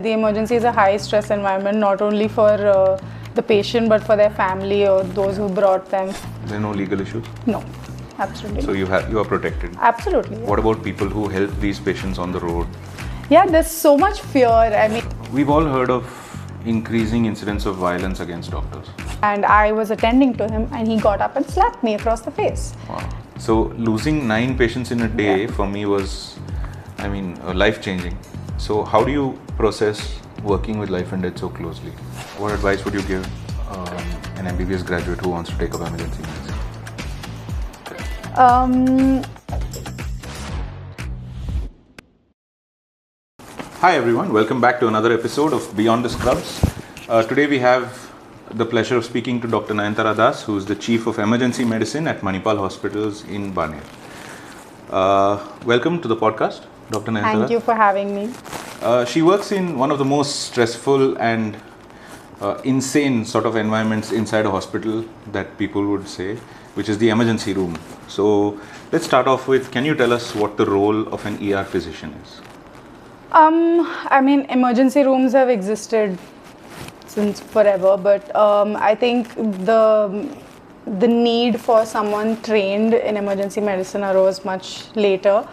The emergency is a high stress environment, not only for the patient but for their family or those who brought them. There are no legal issues? No, absolutely. So you are protected? Absolutely. Yeah. What about people who help these patients on the road? Yeah, there's so much fear. I mean, we've all heard of increasing incidents of violence against doctors. And I was attending to him and he got up and slapped me across the face. Wow. So losing 9 patients in a day for me was, life-changing. So how do you process working with life and death so closely? What advice would you give an MBBS graduate who wants to take up emergency medicine? Hi everyone, welcome back to another episode of Beyond the Scrubs. Today we have the pleasure of speaking to Dr. Nayantara Das, who is the Chief of Emergency Medicine at Manipal Hospitals in Baner. Welcome to the podcast, Dr. Nayantara. Thank you for having me. She works in one of the most stressful and insane sort of environments inside a hospital that people would say, which is the emergency room. So let's start off with, can you tell us what the role of an ER physician is? Emergency rooms have existed since forever, but I think the need for someone trained in emergency medicine arose much later.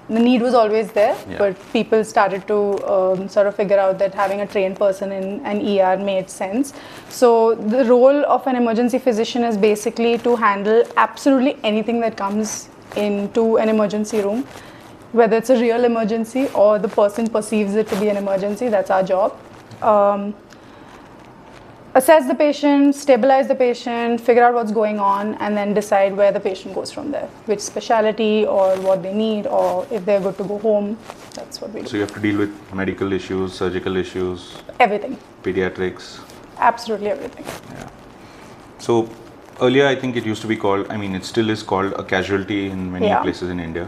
The need was always there, but people started to sort of figure out that having a trained person in an ER made sense. So the role of an emergency physician is basically to handle absolutely anything that comes into an emergency room, whether it's a real emergency or the person perceives it to be an emergency. That's our job. Assess the patient, stabilize the patient, figure out what's going on, and then decide where the patient goes from there, which specialty or what they need, or if they're good to go home. That's what we do. So you have to deal with medical issues, surgical issues, everything, pediatrics, absolutely everything. Yeah. So earlier I think it used to be called, it still is called a casualty in many places in India,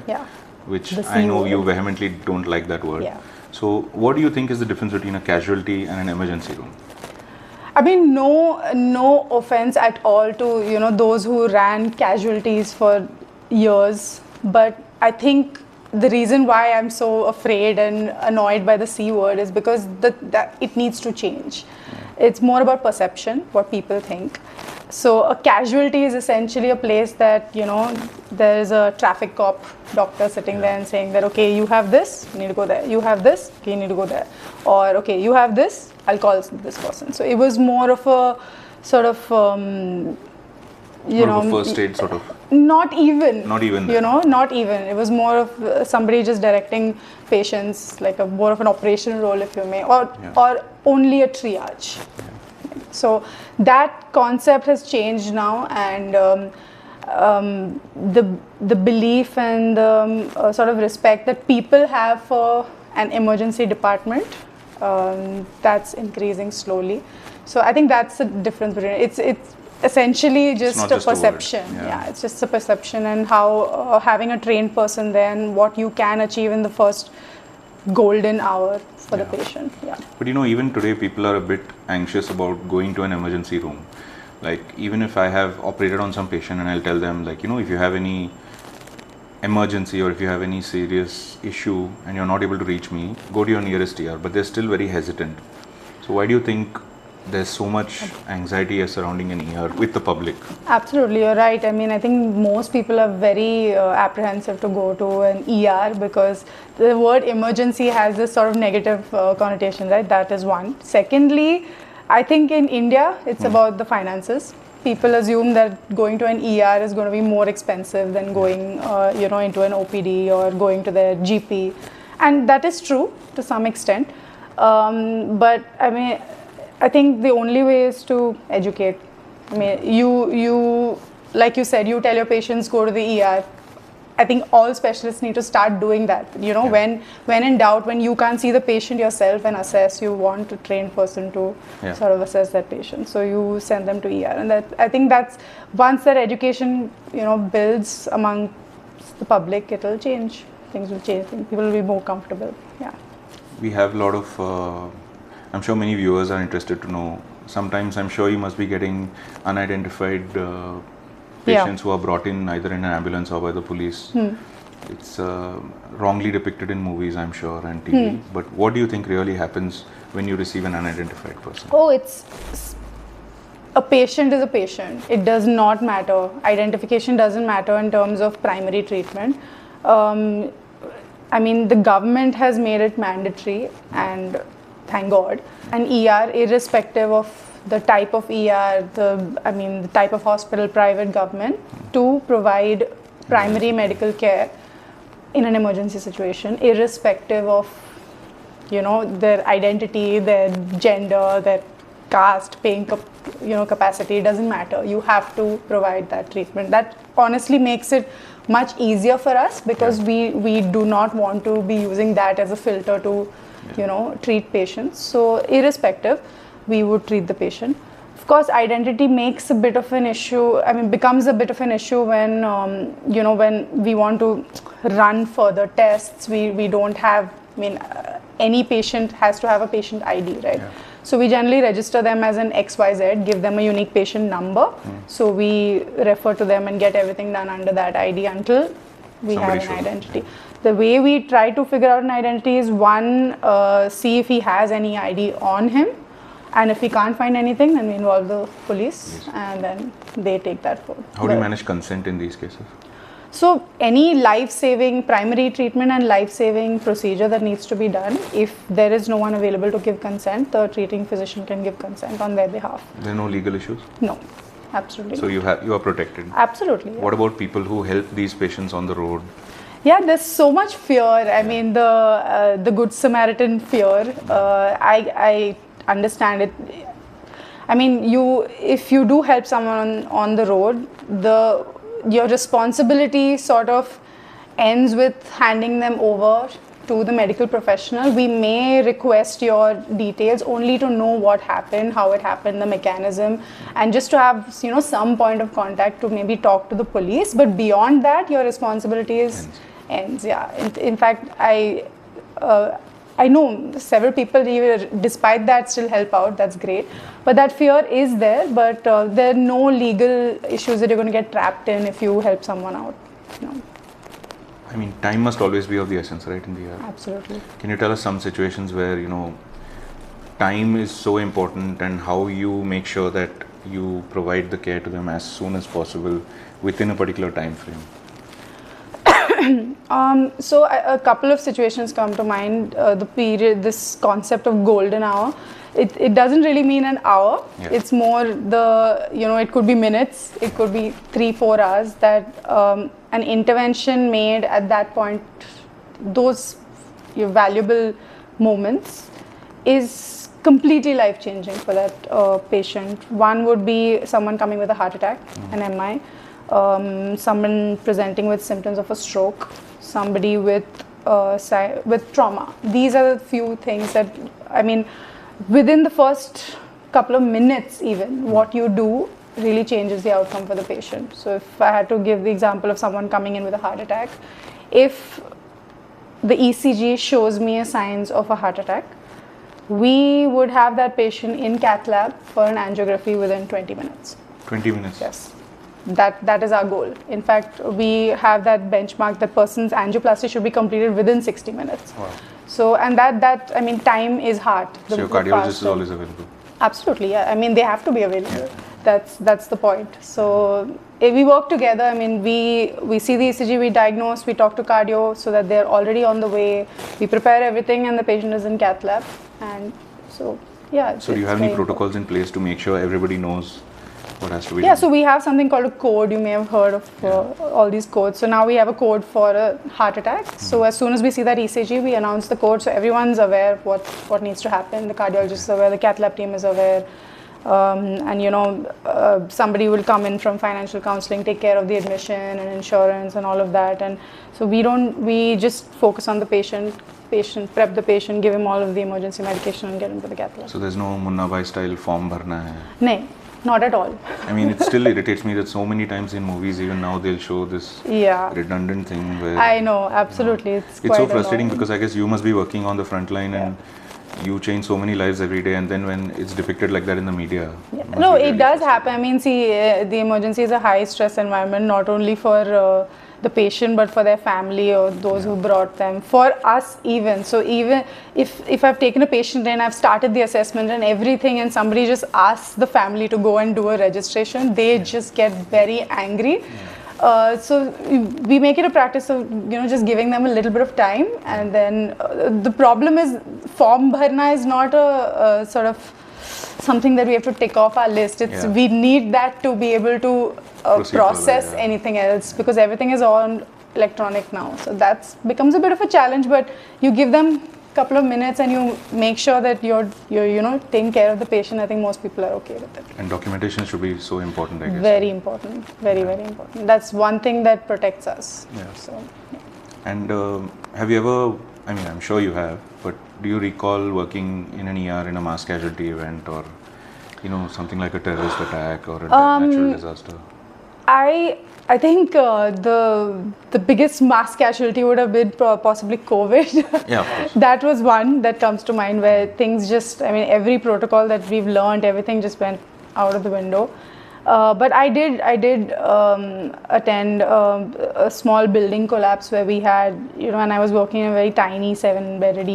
which I know you vehemently don't like that word. So what do you think is the difference between a casualty and an emergency room? No offense at all to those who ran casualties for years, but I think the reason why I'm so afraid and annoyed by the C word is because that it needs to change. It's more about perception, what people think. So a casualty is essentially a place that there's a traffic cop doctor sitting there and saying that, okay, you have this, you need to go there. You have this, okay, you need to go there. Or okay, you have this, I'll call this person. So it was more of a sort of more of a first aid sort of. Not even. Not even. Not even. It was more of somebody just directing patients, like more of an operational role, if you may, or only a triage. So that concept has changed now, and the belief and the sort of respect that people have for an emergency department, that's increasing slowly. So I think that's the difference between it's essentially just a perception. It's just a perception, and how having a trained person there and what you can achieve in the first golden hour for the patient. But even today people are a bit anxious about going to an emergency room. Like, even if I have operated on some patient and I'll tell them, like, if you have any emergency or if you have any serious issue and you're not able to reach me, go to your nearest ER, but they're still very hesitant. So why do you think there's so much anxiety surrounding an ER with the public? Absolutely, you're right. I think most people are very apprehensive to go to an ER because the word emergency has this sort of negative connotation, right? That is one. Secondly, I think in India, it's about the finances. People assume that going to an ER is going to be more expensive than going, into an OPD or going to their GP. And that is true to some extent. But I think the only way is to educate. You like you said, you tell your patients go to the ER. I think all specialists need to start doing that. When in doubt, when you can't see the patient yourself and assess, you want a trained person to sort of assess that patient. So you send them to ER, and I think that's once that education builds among the public, it'll change. Things will change. People will be more comfortable. We have a lot of. I'm sure many viewers are interested to know. Sometimes I'm sure you must be getting unidentified patients who are brought in either in an ambulance or by the police. it's wrongly depicted in movies, I'm sure, and TV. But what do you think really happens when you receive an unidentified person? Oh, a patient is a patient. It does not matter. Identification doesn't matter in terms of primary treatment. I mean, the government has made it mandatory, and thank God. An ER, irrespective of the type of ER, the type of hospital, private, government, to provide primary medical care in an emergency situation, irrespective of, their identity, their gender, their caste, paying capacity. It doesn't matter. You have to provide that treatment. That honestly makes it much easier for us, because we do not want to be using that as a filter to treat patients. So irrespective, we would treat the patient. Of course, identity makes a bit of an issue. Becomes a bit of an issue when when we want to run further tests. We don't have. Any patient has to have a patient ID, right? Yeah. So we generally register them as an XYZ, give them a unique patient number. So we refer to them and get everything done under that ID until we Somebody have an shows. identity. The way we try to figure out an identity is, one, see if he has any ID on him, and if we can't find anything, then we involve the police, and then they take that forward. How do you manage consent in these cases? So any life-saving primary treatment and life-saving procedure that needs to be done, if there is no one available to give consent, the treating physician can give consent on their behalf. There are no legal issues? No, absolutely. So you are protected? Absolutely. Yeah. What about people who help these patients on the road? Yeah, there's so much fear. The Good Samaritan fear. I understand it. If you do help someone on the road, your responsibility sort of ends with handing them over to the medical professional. We may request your details only to know what happened, how it happened, the mechanism, and just to have some point of contact to maybe talk to the police. But beyond that, your responsibility ends. Yeah. In fact, I know several people, despite that, still help out. That's great. But that fear is there. But there are no legal issues that you're going to get trapped in if you help someone out. No. Time must always be of the essence, right? In the Absolutely. Can you tell us some situations where time is so important, and how you make sure that you provide the care to them as soon as possible within a particular time frame? So a couple of situations come to mind. This concept of golden hour, it doesn't really mean an hour. Yeah. It's more it could be minutes, it could be 3-4 hours, that an intervention made at that point, those valuable moments, is completely life-changing for that patient. One would be someone coming with a heart attack, an MI. Someone presenting with symptoms of a stroke, somebody with trauma. These are the few things that, within the first couple of minutes even, what you do really changes the outcome for the patient. So if I had to give the example of someone coming in with a heart attack, if the ECG shows me signs of a heart attack, we would have that patient in cath lab for an angiography within 20 minutes. 20 minutes? Yes. That is our goal. In fact, we have that benchmark that person's angioplasty should be completed within 60 minutes. Wow. So, and time is hard. So your cardiologist is always available? Absolutely, yeah. They have to be available. Yeah. That's the point. So we work together. We see the ECG, we diagnose, we talk to cardio so that they're already on the way. We prepare everything, and the patient is in cath lab. And so, yeah. So do you have any protocols in place to make sure everybody knows what has to be done? Yeah, so we have something called a code. You may have heard of all these codes. So now we have a code for a heart attack. So as soon as we see that ECG, we announce the code, so everyone's aware what needs to happen. The cardiologist is aware, the cath lab team is aware, somebody will come in from financial counseling, take care of the admission and insurance and all of that. And so we just focus on the patient, prep the patient, give him all of the emergency medication, and get him to the cath lab. So there's no Munna Bhai style form bharna hai? No. Not at all. It still irritates me that so many times in movies, even now, they'll show this redundant thing where... I know, absolutely. It's so frustrating because I guess you must be working on the front line and you change so many lives every day, and then when it's depicted like that in the media... No, it does happen. The emergency is a high stress environment, not only for the patient, but for their family or those who brought them. For us even. So even if I've taken a patient and I've started the assessment and everything, and somebody just asks the family to go and do a registration, they just get very angry. So we make it a practice of just giving them a little bit of time, and then the problem is form bharna is not a sort of something that we have to tick off our list. It's we need that to be able to process anything else, because everything is all electronic now. So that becomes a bit of a challenge, but you give them couple of minutes and you make sure that you're taking care of the patient. I think most people are okay with it. And documentation should be so important, I guess. Very important, very important. That's one thing that protects us. Yeah. So, yeah. And have you ever, I mean, I'm sure you have, but do you recall working in an ER in a mass casualty event, or something like a terrorist attack or a natural disaster? I think the biggest mass casualty would have been possibly COVID. Yeah, of course. That was one that comes to mind, where things just, I mean, every protocol that we've learned, everything just went out of the window. But I did attend a small building collapse where we had, and I was working in a very tiny 5-bedded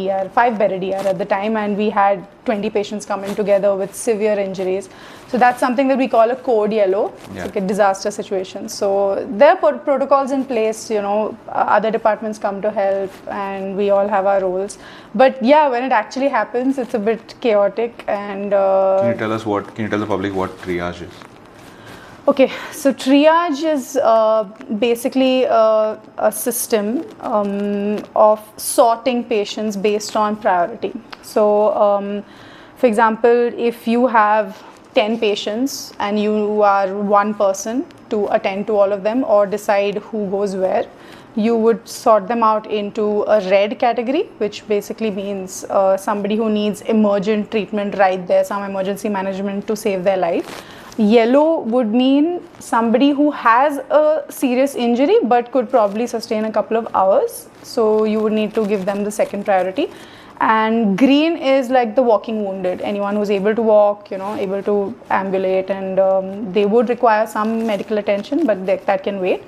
ER at the time, and we had 20 patients coming together with severe injuries. So that's something that we call a code yellow. It's like a disaster situation. So there are protocols in place, other departments come to help, and we all have our roles. But yeah, when it actually happens, it's a bit chaotic. And can you tell the public what triage is? Okay, so triage is basically a system of sorting patients based on priority. So, for example, if you have 10 patients and you are one person to attend to all of them or decide who goes where, you would sort them out into a red category, which basically means somebody who needs emergent treatment right there, some emergency management to save their life. Yellow would mean somebody who has a serious injury but could probably sustain a couple of hours, so you would need to give them the second priority. And green is like the walking wounded, anyone who's able to walk, able to ambulate, and they would require some medical attention, but that can wait.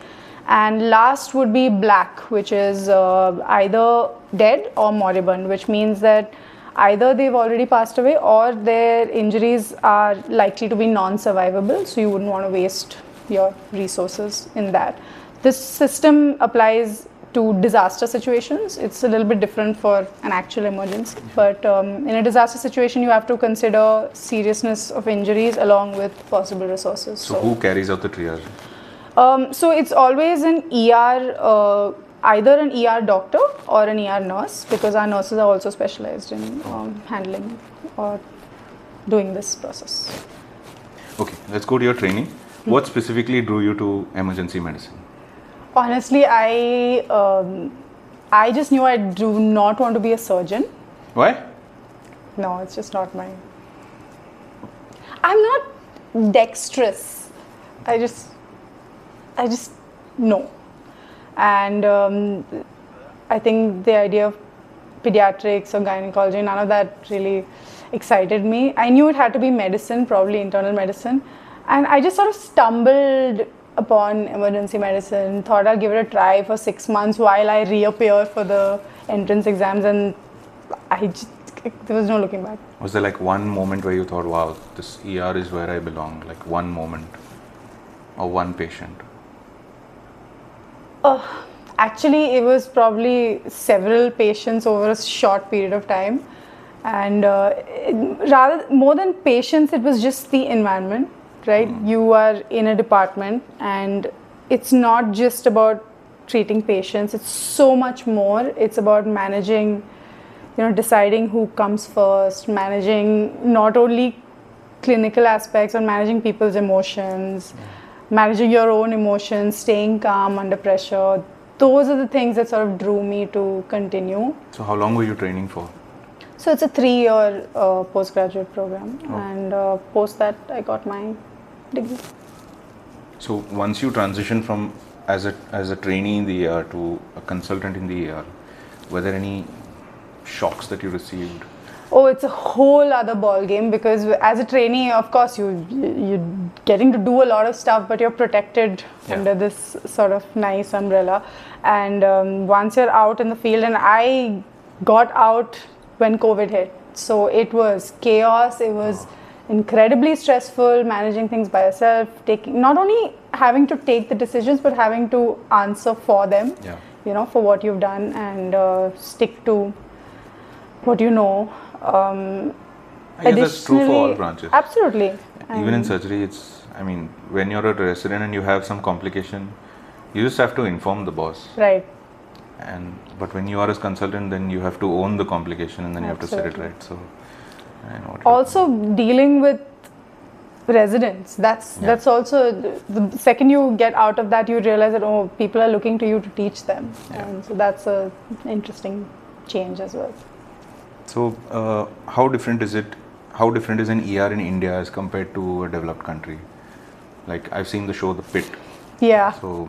And last would be black, which is either dead or moribund, which means that either they've already passed away or their injuries are likely to be non-survivable, so you wouldn't want to waste your resources in that. This system applies to disaster situations. It's a little bit different for an actual emergency, but in a disaster situation you have to consider seriousness of injuries along with possible resources. So who carries out the triage? So it's always an ER, either an ER doctor or an ER nurse, because our nurses are also specialized in handling or doing this process. Okay, let's go to your training. What specifically drew you to emergency medicine? Honestly, I just knew I do not want to be a surgeon. Why? No, it's just not my... I'm not dexterous. I just know. And I think the idea of pediatrics or gynecology, none of that really excited me. I knew it had to be medicine, probably internal medicine. And I just sort of stumbled upon emergency medicine, thought I'll give it a try for 6 months while I reappear for the entrance exams, and there was no looking back. Was there like one moment where you thought, wow, this ER is where I belong? Like one moment or one patient? Actually, it was probably several patients over a short period of time. And more than patients, it was just the environment, right? You are in a department and it's not just about treating patients. It's so much more. It's about managing, deciding who comes first, managing not only clinical aspects, but managing people's emotions, managing your own emotions, staying calm under pressure. Those are the things that sort of drew me to continue. So how long were you training for? So it's a 3-year postgraduate program, and post that I got my degree. So once you transition from as a trainee in the ER to a consultant in the ER, were there any shocks that you received? Oh, it's a whole other ball game, because as a trainee, of course, you getting to do a lot of stuff, but you're protected under this sort of nice umbrella. And once you're out in the field, and I got out when COVID hit, so it was chaos. It was incredibly stressful, managing things by yourself, taking, not only having to take the decisions, but having to answer for them, you know, for what you've done, and stick to what you know. I guess that's true for all branches. Absolutely. Even in surgery, it's, I mean, when you're a resident and you have some complication, you just have to inform the boss. Right. But when you are a consultant, then you have to own the complication, and then you have to set it right. So, I know what also dealing with residents, that's also the second you get out of that, you realize that people are looking to you to teach them, and so that's a interesting change as well. So how different is an ER in India as compared to a developed country? Like, I've seen the show The Pit. Yeah. So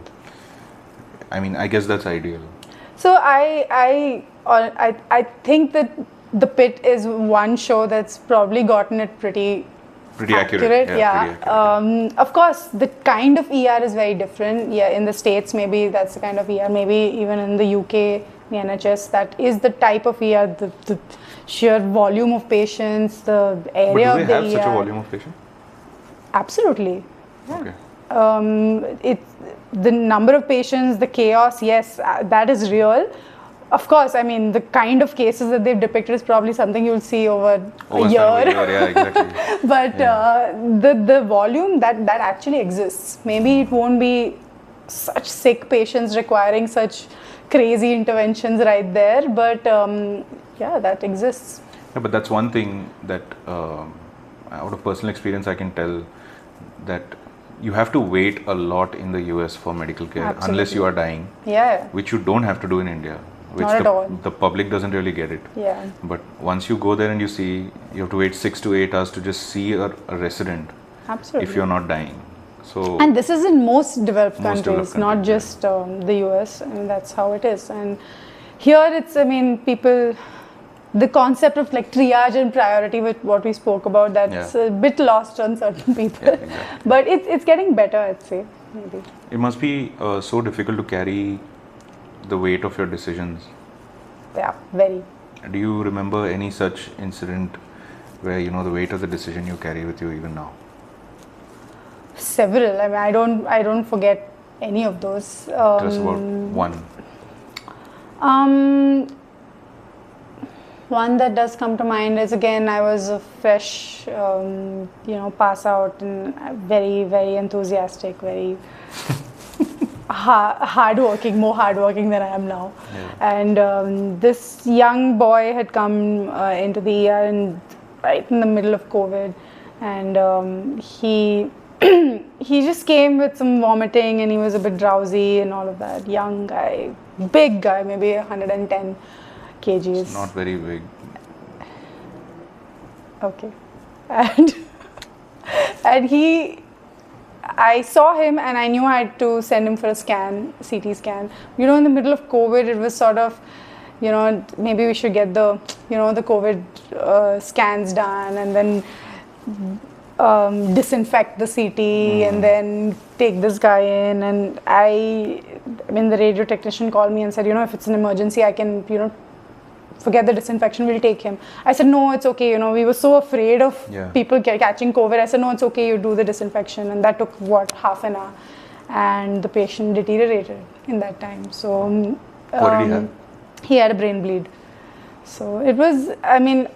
I mean, I guess that's ideal. So I think that The Pit is one show that's probably gotten it pretty accurate. Yeah. Pretty accurate. Of course, the kind of ER is very different. Yeah, in the States, maybe that's the kind of ER. Maybe even in the UK, the NHS, that is the type of ER, the sheer volume of patients, the area of the ER. But do they have such a volume of patients? Absolutely. Yeah. Okay. The number of patients, the chaos, yes, that is real. Of course, I mean, the kind of cases that they've depicted is probably something you'll see over a year. Yeah, exactly. But the volume that actually exists, maybe it won't be such sick patients requiring such crazy interventions right there, but yeah, that exists. Yeah, but that's one thing that out of personal experience I can tell, that you have to wait a lot in the US for medical care. Absolutely. Unless you are dying. Yeah. Which you don't have to do in India. Which Not at all. The public doesn't really get it. Yeah. But once you go there and you see, you have to wait 6 to 8 hours to just see a resident. Absolutely. If you're not dying. So. And this is in most developed countries, not yeah. just the US. I mean, that's how it is. And here it's, I mean, people, the concept of like triage and priority with what we spoke about, that's a bit lost on certain people. Yeah, exactly. But it's getting better, I'd say, maybe. It must be so difficult to carry the weight of your decisions. Yeah, very. Do you remember any such incident where, you know, the weight of the decision you carry with you even now? Several. I mean, I don't forget any of those. Just about one. One that does come to mind is, again, I was a fresh, pass out, and very, very enthusiastic, very hardworking, more hardworking than I am now. Yeah. And this young boy had come into the ER and right in the middle of COVID, and he just came with some vomiting, and he was a bit drowsy and all of that. Young guy, big guy, maybe 110 kgs. It's not very big. Okay. And I saw him and I knew I had to send him for a scan, CT scan. You know, in the middle of COVID, it was sort of, you know, maybe we should get the, you know, the COVID scans done, and then disinfect the CT and then take this guy in. And I mean, the radio technician called me and said, you know, if it's an emergency, I can, you know, forget the disinfection, we'll take him. I said, no, it's okay. You know, we were so afraid of people catching COVID. I said, no, it's okay, you do the disinfection. And that took, half an hour. And the patient deteriorated in that time. So, what did he have? He had a brain bleed. So it was, I mean,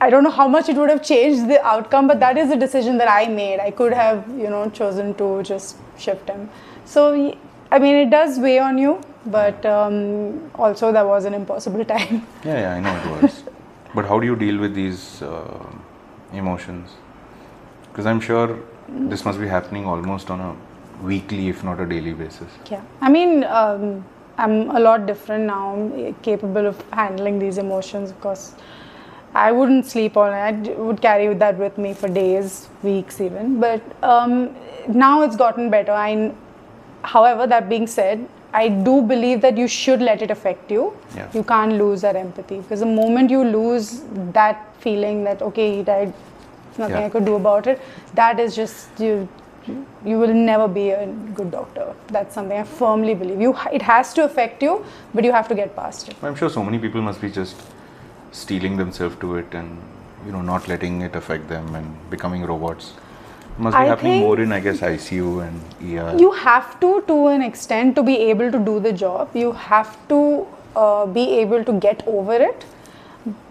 I don't know how much it would have changed the outcome, but that is a decision that I made. I could have, you know, chosen to just shift him. So, I mean, it does weigh on you, but also that was an impossible time. Yeah, I know it was. But how do you deal with these emotions? Because I'm sure this must be happening almost on a weekly, if not a daily basis. Yeah, I mean, I'm a lot different now. I'm capable of handling these emotions, because I wouldn't sleep all night. I would carry that with me for days, weeks even. But now it's gotten better. However, that being said, I do believe that you should let it affect you. Yeah. You can't lose that empathy, because the moment you lose that feeling that, okay, he died, nothing I could do about it, that is just, you will never be a good doctor. That's something I firmly believe. It has to affect you, but you have to get past it. I'm sure so many people must be just steeling themselves to it and not letting it affect them and becoming robots. It must be happening more in, I guess, ICU and ER. You have to an extent, to be able to do the job. You have to be able to get over it.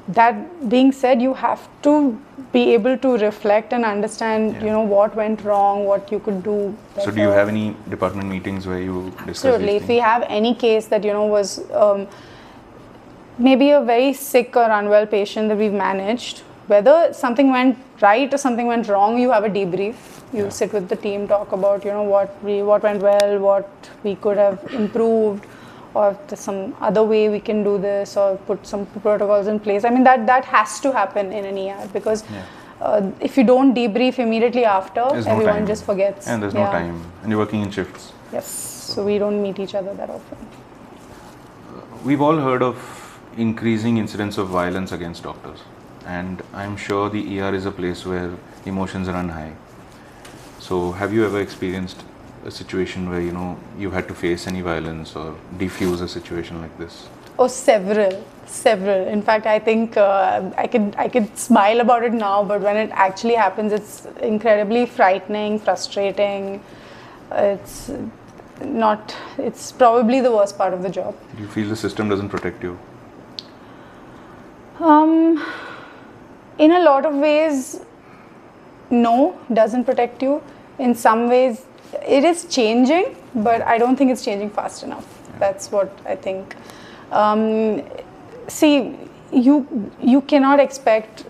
That being said, you have to be able to reflect and understand, what went wrong, what you could do better. So do you have any department meetings where you discuss Absolutely. these If things? we have any case that, was maybe a very sick or unwell patient that we've managed, whether something went right or something went wrong, you have a debrief. You sit with the team, talk about, what went well, what we could have improved, or if there's some other way we can do this, or put some protocols in place. I mean, that has to happen in an ER, because if you don't debrief immediately after, everyone just forgets. And there's no time. And you're working in shifts. Yes. So we don't meet each other that often. We've all heard of increasing incidents of violence against doctors. And I'm sure the ER is a place where emotions run high. So have you ever experienced a situation where you had to face any violence or defuse a situation like this? Oh, several. In fact, I think I could smile about it now, but when it actually happens, it's incredibly frightening, frustrating. It's probably the worst part of the job. Do you feel the system doesn't protect you? In a lot of ways, no, doesn't protect you. In some ways, it is changing, but I don't think it's changing fast enough. That's what I think. See, you cannot expect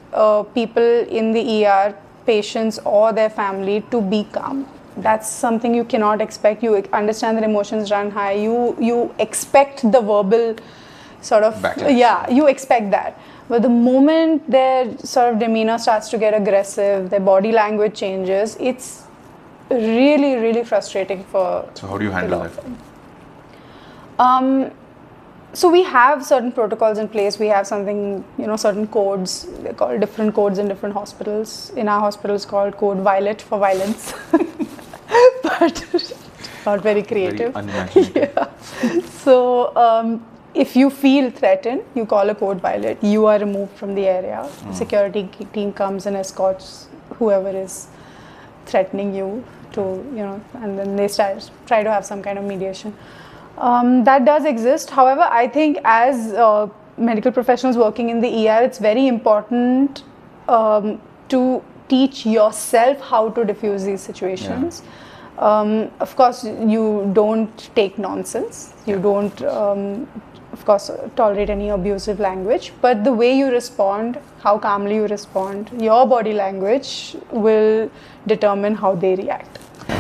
people in the ER, patients or their family, to be calm. That's something you cannot expect. You understand that emotions run high. You expect the verbal sort of backlash. Yeah, you expect that. But the moment their sort of demeanor starts to get aggressive, their body language changes, it's really, really frustrating for. So how do you handle that? So we have certain protocols in place. We have something, certain codes. They're called different codes in different hospitals. In our hospital, it's called Code Violet for violence. But not very creative. Very unimaginative. So if you feel threatened, you call a Code Violet. You are removed from the area. Security team comes and escorts whoever is threatening you to, and then they try to have some kind of mediation. That does exist. However, I think as medical professionals working in the ER, it's very important to teach yourself how to diffuse these situations. Of course, you don't take nonsense. You don't, of course, tolerate any abusive language. But the way you respond, how calmly you respond, your body language will determine how they react.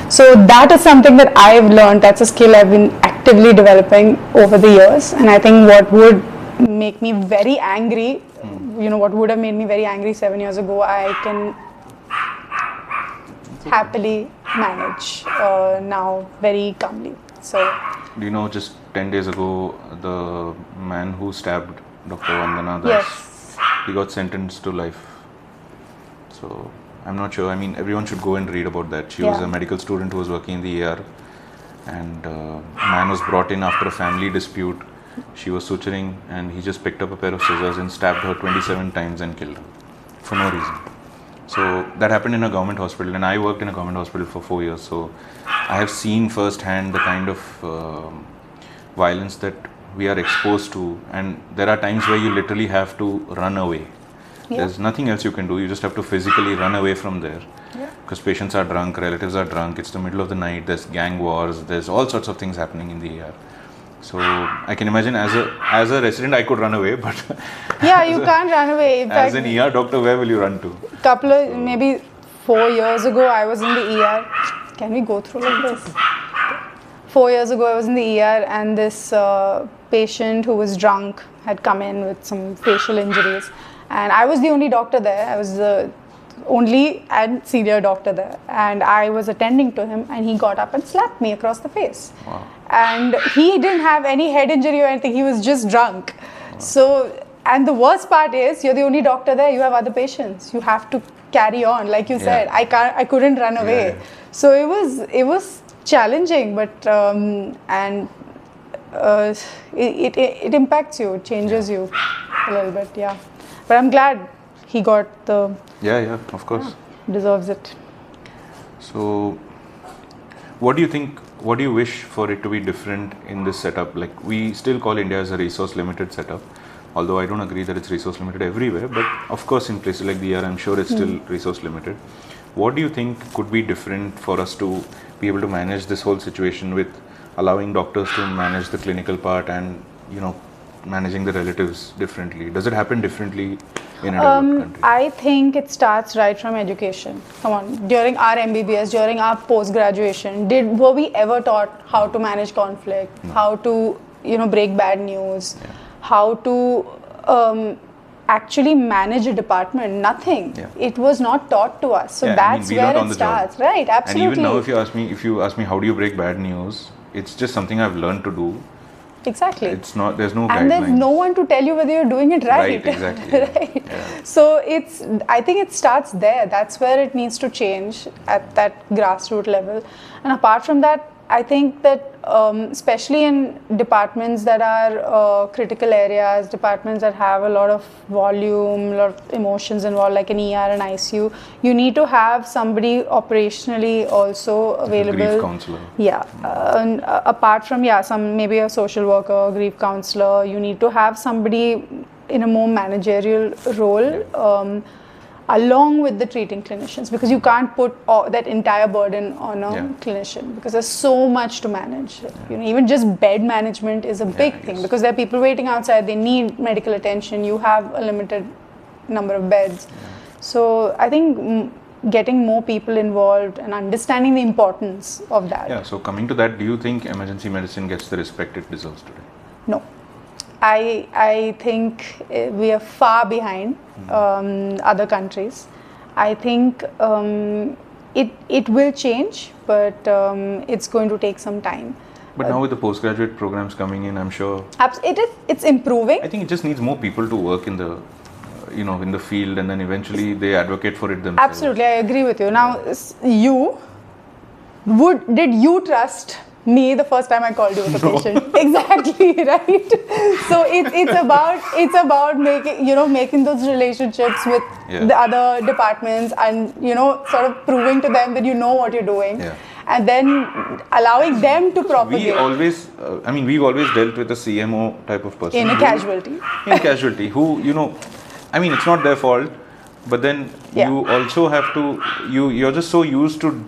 So that is something that I've learned. That's a skill I've been actively developing over the years. And I think what would make me very angry, what would have made me very angry 7 years ago, I can happily manage now very calmly. So, do you know, just 10 days ago, the man who stabbed Dr. Vandana Das, yes, he got sentenced to life. So I'm not sure. I mean, everyone should go and read about that. She was a medical student who was working in the ER, and a man was brought in after a family dispute. She was suturing, and he just picked up a pair of scissors and stabbed her 27 times and killed her for no reason. So that happened in a government hospital, and I worked in a government hospital for 4 years. So I have seen firsthand the kind of violence that we are exposed to, and there are times where you literally have to run away. There's nothing else you can do. You just have to physically run away from there. Because patients are drunk, relatives are drunk, it's the middle of the night, there's gang wars, there's all sorts of things happening in the ER. So I can imagine as a resident I could run away, but you can't run away. In as fact, an ER doctor, where will you run to? Maybe 4 years ago, I was in the ER. Can we go through like this? 4 years ago, I was in the ER, and this patient who was drunk had come in with some facial injuries. And I was the only doctor there. I was the only and senior doctor there. And I was attending to him, and he got up and slapped me across the face. Wow. And he didn't have any head injury or anything. He was just drunk. Wow. So and the worst part is you're the only doctor there. You have other patients. You have to carry on, like you said. I couldn't run away. So it was challenging, but it impacts you, it changes you a little bit. Yeah, but I'm glad he got the of course, deserves it. So what do you think, what do you wish for it to be different in this setup? Like, we still call India as a resource limited setup, although I don't agree that it's resource limited everywhere, but of course in places like the ER I'm sure it's still resource limited. What do you think could be different for us to be able to manage this whole situation, with allowing doctors to manage the clinical part and, you know, managing the relatives differently? Does it happen differently in a developed country? I think it starts right from education. Come on, during our MBBS, during our post-graduation, were we ever taught how to manage conflict, how to, you know, break bad news, how to actually manage a department? Nothing. It was not taught to us. So that's where it starts. Right, absolutely. And even now, if you ask me how do you break bad news, it's just something I've learned to do. Exactly. It's not, there's no and guidelines. There's no one to tell you whether you're doing it right. Right, exactly. Right. So I think it starts there. That's where it needs to change, at that grassroots level. And apart from that, I think that especially in departments that are critical areas, departments that have a lot of volume, a lot of emotions involved, like an ER and ICU, you need to have somebody operationally also available. A grief counselor. Yeah. Apart from, maybe a social worker, grief counselor, you need to have somebody in a more managerial role. Along with the treating clinicians, because you can't put that entire burden on a clinician, because there's so much to manage. You know, even just bed management is a big thing, because there are people waiting outside, they need medical attention, you have a limited number of beds. So I think getting more people involved and understanding the importance of that. Yeah, so coming to that, do you think emergency medicine gets the respect it deserves today? No. I think we are far behind other countries. I think it will change, but it's going to take some time. But now with the postgraduate programs coming in, I'm sure it's improving. I think it just needs more people to work in the in the field, and then eventually they advocate for it themselves. Absolutely, I agree with you. Now, did you trust me the first time I called you with a patient? Exactly, right? So it's about making those relationships with the other departments, and sort of proving to them that you know what you're doing, and then allowing them to propagate. We've always dealt with a CMO type of person in a casualty. Who it's not their fault, but then you also have to you're just so used to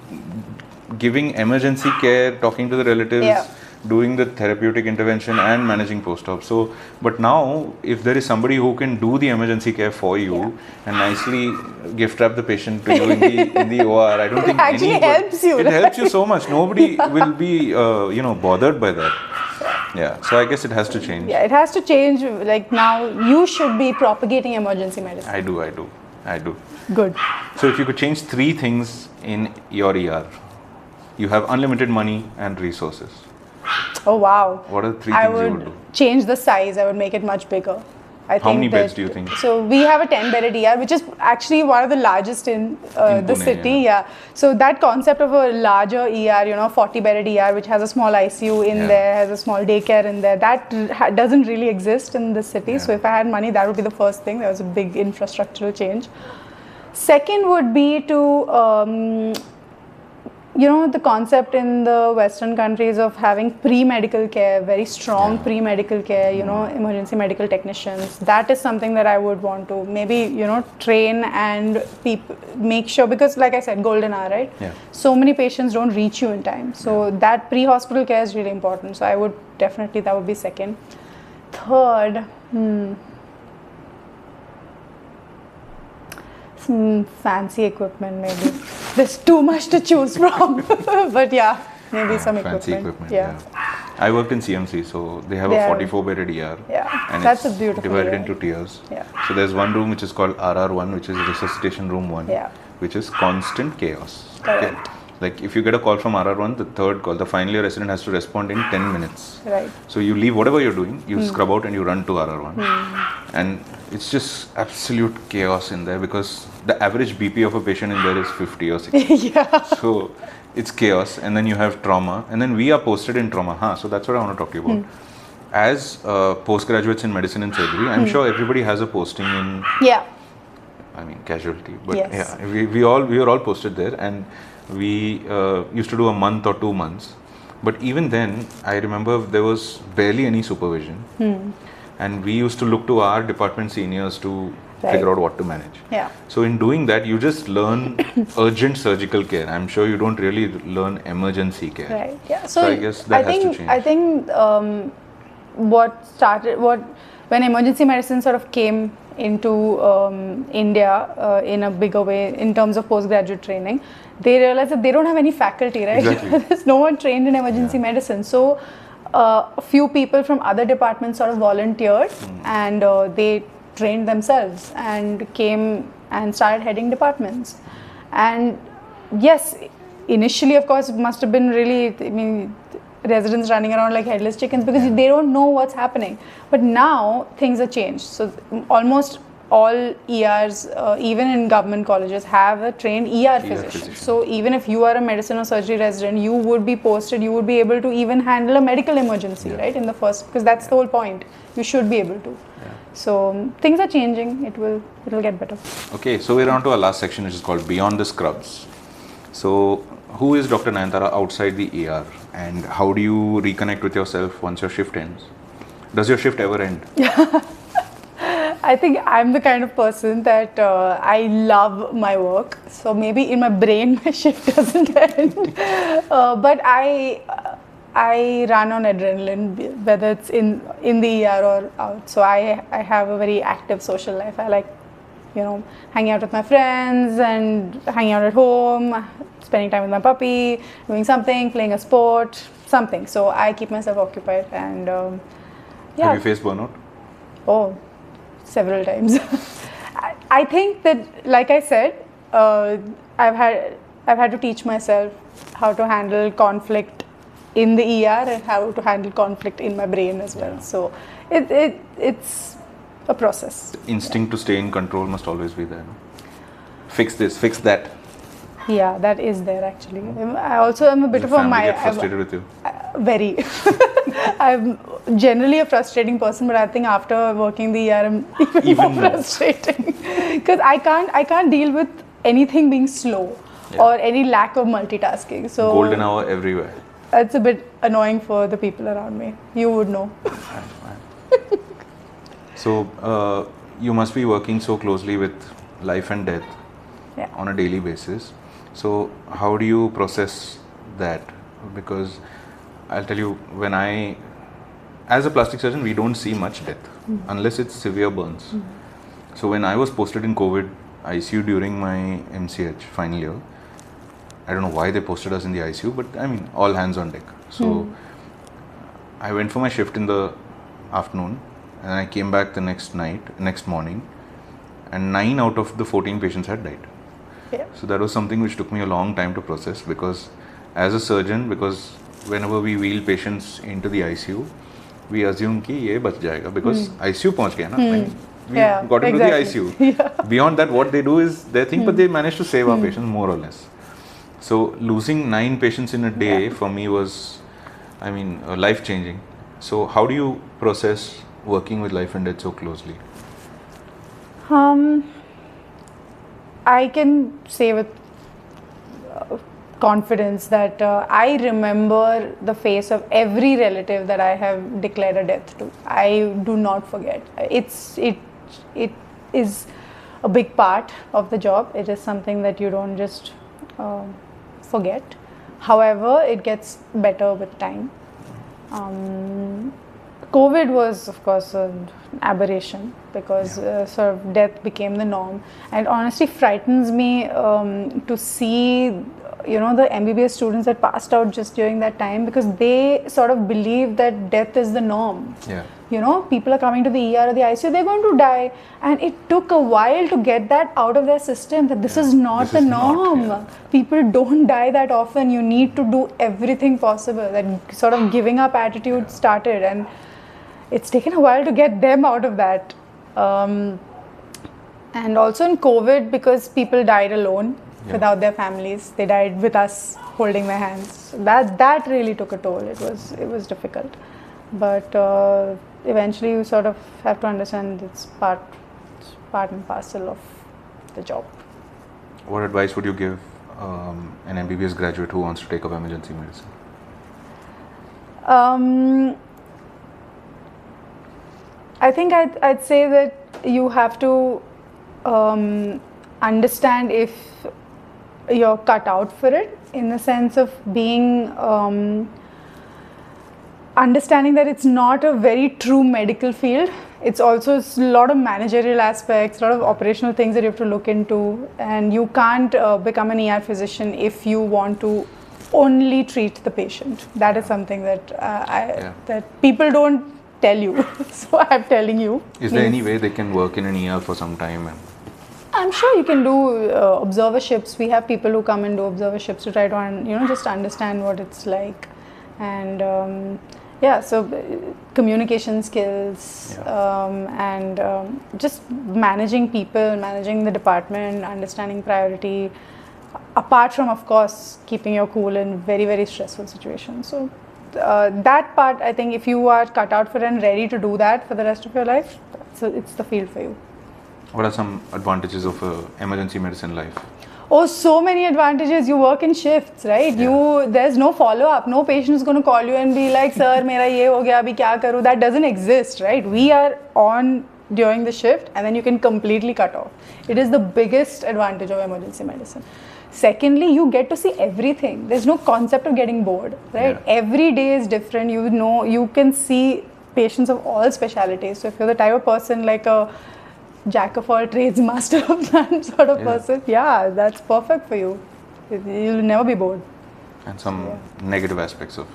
giving emergency care, talking to the relatives, doing the therapeutic intervention and managing post-op. So, but now if there is somebody who can do the emergency care for you and nicely gift wrap the patient to you in the OR, I don't think it actually helps you. It helps you so much. Nobody will be bothered by that. Yeah, so I guess it has to change. Yeah, it has to change. Like now, you should be propagating emergency medicine. I do. Good. So if you could change 3 things in your ER, you have unlimited money and resources. Oh wow. What are the 3 things you would do? Change the size. I would make it much bigger. How many beds do you think? So we have a 10-bedded ER, which is actually one of the largest in the Pune, city. Yeah. So that concept of a larger ER, 40-bedded ER, which has a small ICU in there, has a small daycare in there, that doesn't really exist in the city. So if I had money, that would be the first thing. That was a big infrastructural change. Second would be to the concept in the Western countries of having pre-medical care, very strong pre-medical care, emergency medical technicians. That is something that I would want to maybe, train and make sure, because like I said, golden hour, right? Yeah. So many patients don't reach you in time. So that pre-hospital care is really important. So I would definitely, that would be second. Third, some fancy equipment maybe. There's too much to choose from. But maybe some fancy equipment. I worked in CMC, so they have a 44-bedded ER. Yeah, and that's it's a beautiful divided ER. into tiers. Yeah. So there's one room which is called RR1, which is resuscitation room 1, which is constant chaos. Correct. Like if you get a call from RR1, the third call, the final year resident has to respond in 10 minutes. Right. So you leave whatever you're doing, you scrub out and you run to RR1. And it's just absolute chaos in there because the average BP of a patient in there is 50 or 60. Yeah. So it's chaos. And then you have trauma. And then we are posted in trauma. So that's what I want to talk to you about. As postgraduates in medicine and surgery, I'm sure everybody has a posting in, Yeah. I mean, casualty. But Yes. yeah, we were all posted there. And we used to do a month or 2 months. But even then, I remember there was barely any supervision. And we used to look to our department seniors to figure out what to manage. Yeah. So in doing that, you just learn urgent surgical care. I'm sure you don't really learn emergency care. Right. Yeah. So I guess that has to change. I think when emergency medicine sort of came into India in a bigger way in terms of postgraduate training, they realized that they don't have any faculty, right? Exactly. There's no one trained in emergency medicine. So a few people from other departments sort of volunteered and they trained themselves and came and started heading departments. And yes, initially, of course, it must have been really, I mean, residents running around like headless chickens because they don't know what's happening. But now things have changed. So almost all ERs, even in government colleges, have a trained ER physician. So even if you are a medicine or surgery resident, you would be posted, you would be able to even handle a medical emergency, right? In the first, because that's the whole point. You should be able to. So things are changing. It'll get better. Okay, so we're on to our last section, which is called Beyond the Scrubs. So who is Dr. Nayantara outside the ER, and how do you reconnect with yourself once your shift ends? Does your shift ever end? I think I'm the kind of person that I love my work. So maybe in my brain my shift doesn't end. But I run on adrenaline, whether it's in the ER or out. So I have a very active social life. I like, hanging out with my friends and hanging out at home, spending time with my puppy, doing something, playing a sport, something. So I keep myself occupied and Have you faced burnout? Oh, several times. I think that, like I said, I've had to teach myself how to handle conflict in the ER and how to handle conflict in my brain as well. So it's a process. The instinct to stay in control must always be there. No? Fix this, fix that. Yeah, that is there actually. I also am a bit of a get frustrated with you? Very. I'm generally a frustrating person, but I think after working the ER, I'm even more frustrating because I can't deal with anything being slow or any lack of multitasking. So golden hour everywhere. It's a bit annoying for the people around me. You would know. So you must be working so closely with life and death on a daily basis. So how do you process that? Because I'll tell you, as a plastic surgeon, we don't see much death unless it's severe burns. So when I was posted in COVID ICU during my MCH final year, I don't know why they posted us in the ICU, but I mean, all hands on deck. So I went for my shift in the afternoon and I came back the next morning, and 9 out of the 14 patients had died. So that was something which took me a long time to process, because as a surgeon, whenever we wheel patients into the ICU, we assume कि ये बच जाएगा because ICU पहुंच गया ना. We got into the ICU. Beyond that, what they do is they think, but they manage to save our patients more or less. So losing 9 patients in a day for me was, life changing. So how do you process working with life and death so closely? I can say with confidence that I remember the face of every relative that I have declared a death to. I do not forget. It is a big part of the job. It is something that you don't just forget. However, it gets better with time. COVID was, of course, an aberration because sort of death became the norm, and honestly frightens me to see the MBBS students that passed out just during that time, because they sort of believe that death is the norm. people are coming to the ER or the ICU, they're going to die. And it took a while to get that out of their system, that this is not This the is not, norm. yeah. People don't die that often. You need to do everything possible. That sort of giving up attitude started, and it's taken a while to get them out of that. And also in COVID, because people died alone without their families, they died with us holding their hands. So that really took a toll. It was difficult, but eventually you sort of have to understand it's part and parcel of the job. What advice would you give an MBBS graduate who wants to take up emergency medicine? I think I'd say that you have to understand if you're cut out for it, in the sense of being understanding that it's not a very true medical field. It's also a lot of managerial aspects, a lot of operational things that you have to look into, and you can't become an ER physician if you want to only treat the patient. That is something that that people don't tell you. So I'm telling you. Is there any way they can work in an ER for some time? And I'm sure you can do observerships. We have people who come and do observerships to try to just understand what it's like, and so communication skills, and just managing people, managing the department, understanding priority, apart from, of course, keeping your cool in very, very stressful situations. So that part, I think, if you are cut out for it and ready to do that for the rest of your life, so it's the field for you. what are some advantages of emergency medicine life? Oh, so many advantages. You work in shifts, right? There's no follow-up. No patient is going to call you and be like, sir, mera ye ho gaya, abhi kya karu? That doesn't exist, right? We are on during the shift, and then you can completely cut off. It is the biggest advantage of emergency medicine. Secondly, you get to see everything. There's no concept of getting bored, right? Yeah. Every day is different. You can see patients of all specialities. So if you're the type of person like a jack of all trades, master of none sort of person, that's perfect for you. You'll never be bored. And some negative aspects of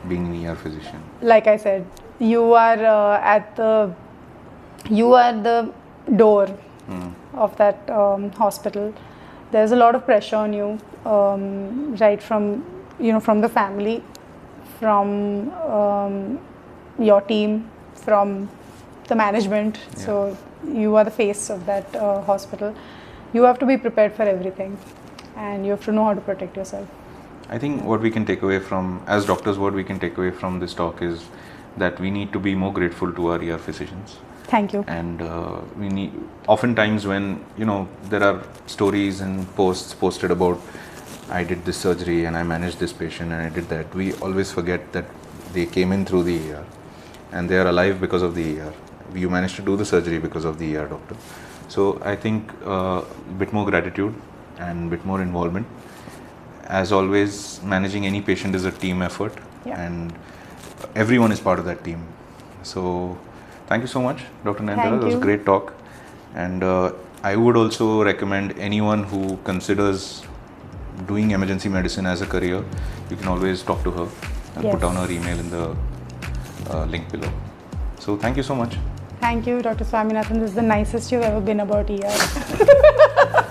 being an ER physician? Like I said, you are the door of that hospital. There's a lot of pressure on you, right from from the family, from your team, from the management. So you are the face of that hospital. You have to be prepared for everything, and you have to know how to protect yourself. I think what we can take away from, as doctors, what we can take away from this talk is that we need to be more grateful to our ER physicians. Thank you. And we need, oftentimes when there are stories and posts posted about I did this surgery and I managed this patient and I did that, we always forget that they came in through the ER and they are alive because of the ER. You managed to do the surgery because of the ER doctor. So I think a bit more gratitude and bit more involvement. As always, managing any patient is a team effort, and everyone is part of that team. So thank you so much, Dr. Nayantara. That was a great talk. And I would also recommend anyone who considers doing emergency medicine as a career, you can always talk to her. I'll put down her email in the link below. So thank you so much. Thank you, Dr. Swaminathan. This is the nicest you've ever been about ER.